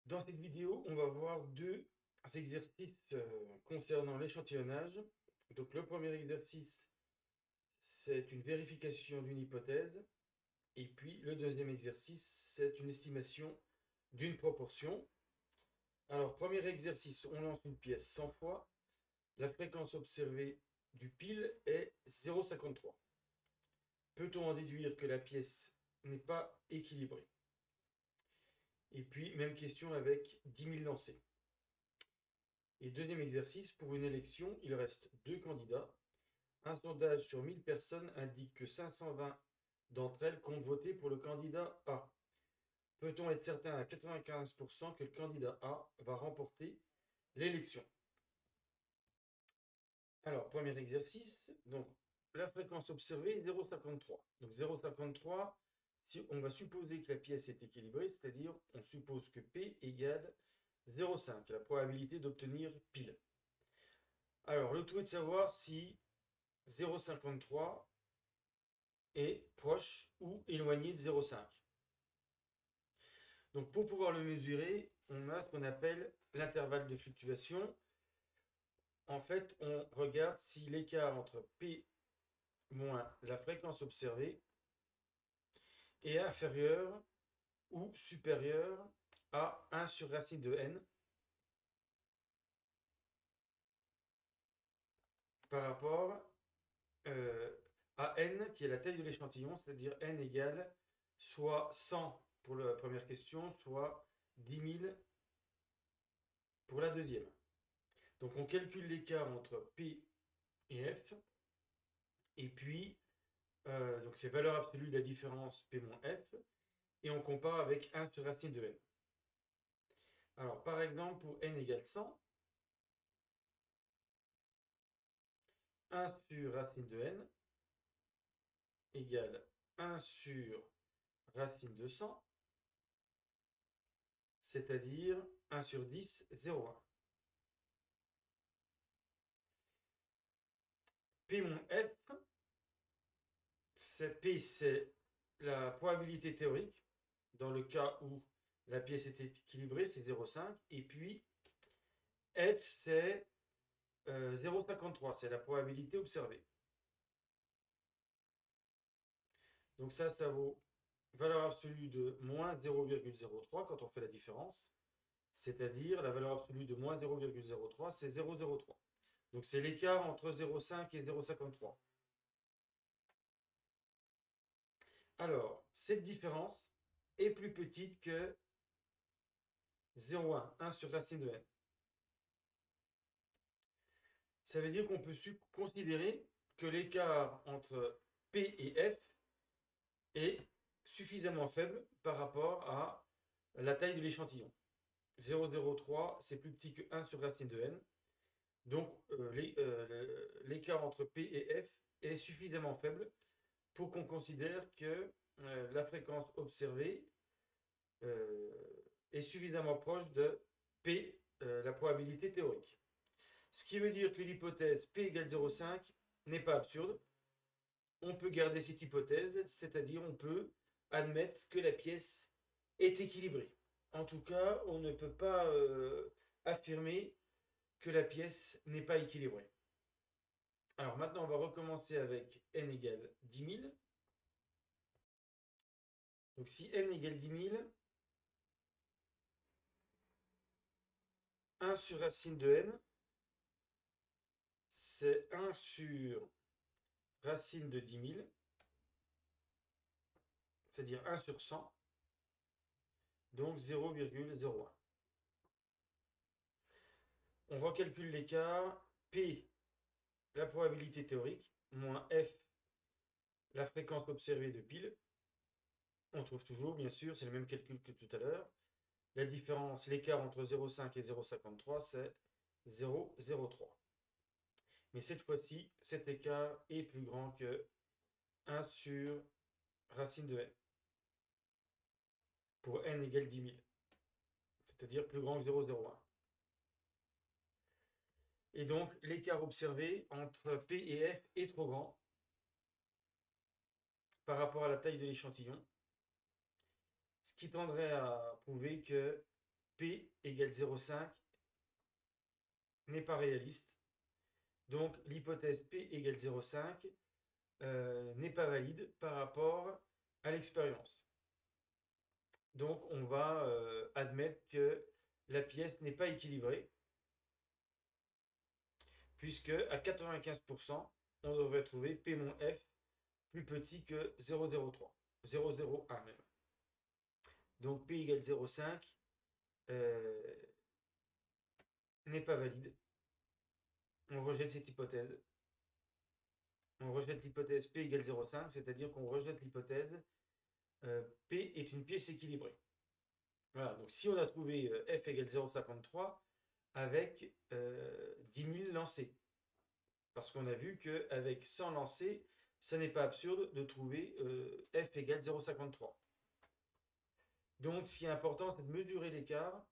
Dans cette vidéo, on va voir deux exercices concernant l'échantillonnage. Donc le premier exercice, c'est une vérification d'une hypothèse. Et puis le deuxième exercice, c'est une estimation d'une proportion. Alors, premier exercice, on lance une pièce 100 fois. La fréquence observée du pile est 0,53. Peut-on en déduire que la pièce n'est pas équilibrée? Et puis, même question avec 10 000 lancés. Et deuxième exercice, pour une élection, il reste deux candidats. Un sondage sur 1000 personnes indique que 520 d'entre elles comptent voter pour le candidat A. Peut-on être certain à 95% que le candidat A va remporter l'élection? Alors, premier exercice, donc la fréquence observée 0,53. Donc 0,53, si on va supposer que la pièce est équilibrée, c'est-à-dire on suppose que P égale 0,5, la probabilité d'obtenir pile. Alors, le tout est de savoir si 0,53 est proche ou éloigné de 0,5. Donc pour pouvoir le mesurer, on a ce qu'on appelle l'intervalle de fluctuation. En fait, on regarde si l'écart entre P moins la fréquence observée est inférieur ou supérieur à 1 sur racine de n par rapport euh, à n qui est la taille de l'échantillon, c'est-à-dire n égale soit 100 pour la première question, soit 10 000 pour la deuxième. Donc on calcule l'écart entre P et F, et puis donc c'est valeur absolue de la différence P moins F, et on compare avec 1 sur racine de n. Alors par exemple, pour n égale 100, 1 sur racine de n égale 1 sur racine de 100, c'est-à-dire 1 sur 10, 0,1. P moins F, P c'est la probabilité théorique, dans le cas où la pièce est équilibrée, c'est 0,5, et puis F c'est 0,53, c'est la probabilité observée. Donc ça vaut valeur absolue de moins 0,03 quand on fait la différence, c'est-à-dire la valeur absolue de moins 0,03, c'est 0,03. Donc c'est l'écart entre 0,5 et 0,53. Alors, cette différence est plus petite que 0,1, 1 sur racine de n. Ça veut dire qu'on peut considérer que l'écart entre P et F est suffisamment faible par rapport à la taille de l'échantillon. 0,03, c'est plus petit que 1 sur racine de n. Donc l'écart entre P et F est suffisamment faible pour qu'on considère que la fréquence observée est suffisamment proche de P, la probabilité théorique. Ce qui veut dire que l'hypothèse P égale 0,5 n'est pas absurde. On peut garder cette hypothèse, c'est-à-dire on peut admettre que la pièce est équilibrée. En tout cas, on ne peut pas affirmer que la pièce n'est pas équilibrée. Alors maintenant, on va recommencer avec n égale 10 000. Donc si n égale 10 000, 1 sur racine de n, c'est 1 sur racine de 10 000, c'est-à-dire 1 sur 100, donc 0,01. On recalcule l'écart, P, la probabilité théorique, moins F, la fréquence observée de pile. On trouve toujours, bien sûr, c'est le même calcul que tout à l'heure. La différence, l'écart entre 0,5 et 0,53, c'est 0,03. Mais cette fois-ci, cet écart est plus grand que 1 sur racine de n, pour n égale 10 000, c'est-à-dire plus grand que 0,01. Et donc, l'écart observé entre P et F est trop grand par rapport à la taille de l'échantillon, ce qui tendrait à prouver que P égale 0,5 n'est pas réaliste. Donc l'hypothèse P égale 0,5 n'est pas valide par rapport à l'expérience. Donc on va admettre que la pièce n'est pas équilibrée, puisque à 95%, on devrait trouver P-F plus petit que 0,03, 0,01 même. Donc P égale 0,5 n'est pas valide. On rejette cette hypothèse. On rejette l'hypothèse P égale 0,5, c'est-à-dire qu'on rejette l'hypothèse P est une pièce équilibrée. Voilà, donc si on a trouvé F égale 0,53 avec 10 000 lancés, parce qu'on a vu qu'avec 100 lancés, ça n'est pas absurde de trouver F égale 0,53. Donc ce qui est important, c'est de mesurer l'écart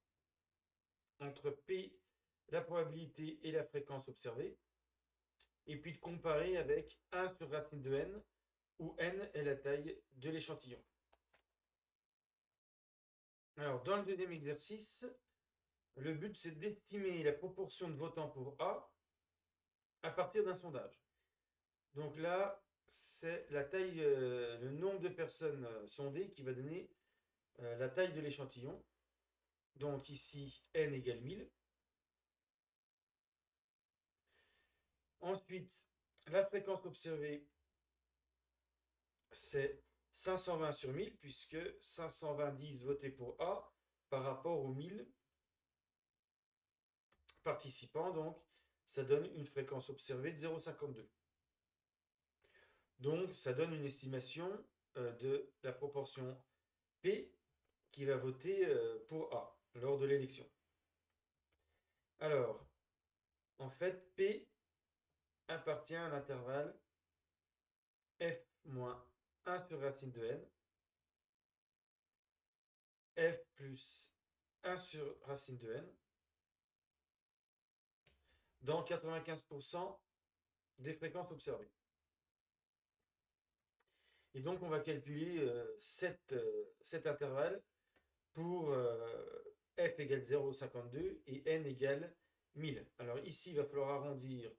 entre P, la probabilité et la fréquence observée, et puis de comparer avec 1 sur racine de n, où n est la taille de l'échantillon. Alors, dans le deuxième exercice, le but, c'est d'estimer la proportion de votants pour A à partir d'un sondage. Donc là, c'est la taille, le nombre de personnes sondées qui va donner la taille de l'échantillon. Donc ici, n égale 1000. Ensuite, la fréquence observée, c'est 520 sur 1000, puisque 520 votés pour A par rapport aux 1000 participants. Donc, ça donne une fréquence observée de 0,52. Donc, ça donne une estimation de la proportion P qui va voter pour A lors de l'élection. Alors, en fait, P appartient à l'intervalle F moins 1 sur racine de n, F plus 1 sur racine de n, dans 95% des fréquences observées. Et donc, on va calculer cet intervalle pour f égale 0,52 et n égale 1000. Alors ici, il va falloir arrondir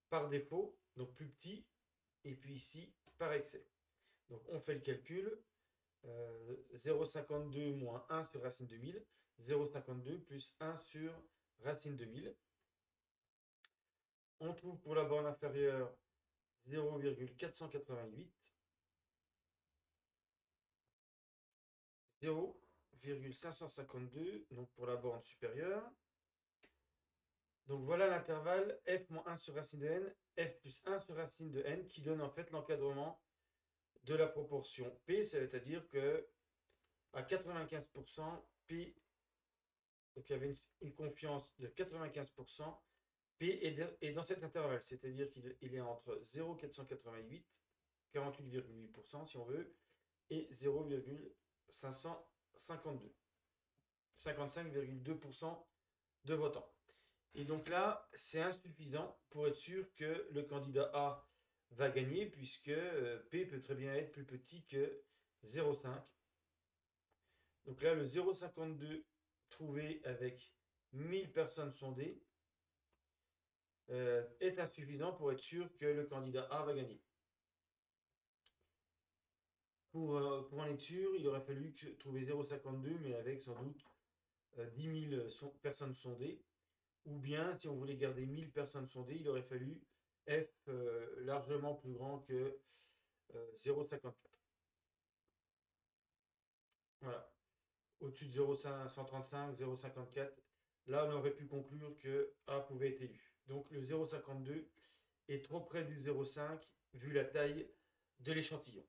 par défaut, donc plus petit, et puis ici, par excès. Donc on fait le calcul, 0,52 moins 1 sur racine de 1000, 0,52 plus 1 sur racine de 1000. On trouve pour la borne inférieure 0,488, 0,552, donc pour la borne supérieure. Donc voilà l'intervalle f moins 1 sur racine de n, f plus 1 sur racine de n, qui donne en fait l'encadrement de la proportion P, c'est-à-dire que à 95%, P, donc il y avait une confiance de 95%, P est dans cet intervalle, c'est-à-dire qu'il est entre 0,488, 48,8% si on veut, et 0,552, 55,2% de votants. Et donc là, c'est insuffisant pour être sûr que le candidat A va gagner, puisque P peut très bien être plus petit que 0,5. Donc là, le 0,52 trouvé avec 1000 personnes sondées est insuffisant pour être sûr que le candidat A va gagner. Pour en être sûr, il aurait fallu trouver 0,52, mais avec sans doute 10 000 personnes sondées. Ou bien, si on voulait garder 1000 personnes sondées, il aurait fallu F largement plus grand que 0,54. Voilà. Au-dessus de 0,135, 0,54, là, on aurait pu conclure que A pouvait être élu. Donc, le 0,52 est trop près du 0,5 vu la taille de l'échantillon.